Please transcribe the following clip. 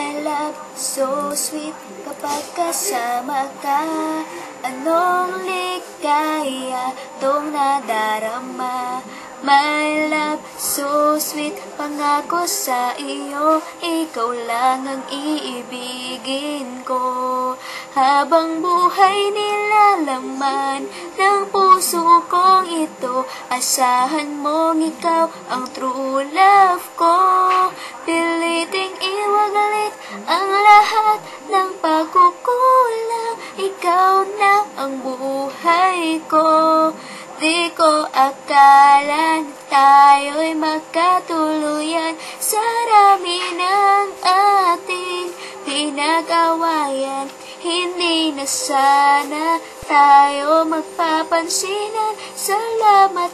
My love, so sweet kapag kasama ka. Anong ligaya tong nadarama. My love, so sweet, pangako sa iyo, ikaw lang ang iibigin ko. Habang buhay nilalaman ng puso kong ito, asahan mong ikaw ang true love ko. Piliting iwagalit ang lahat ng pagkukulang, ikaw na ang buhay ko. Di ko akala na tayo'y magkatuluyan sa dami ng ating pinag-awayan. Hindi na sana tayo magpapansinan. Salamat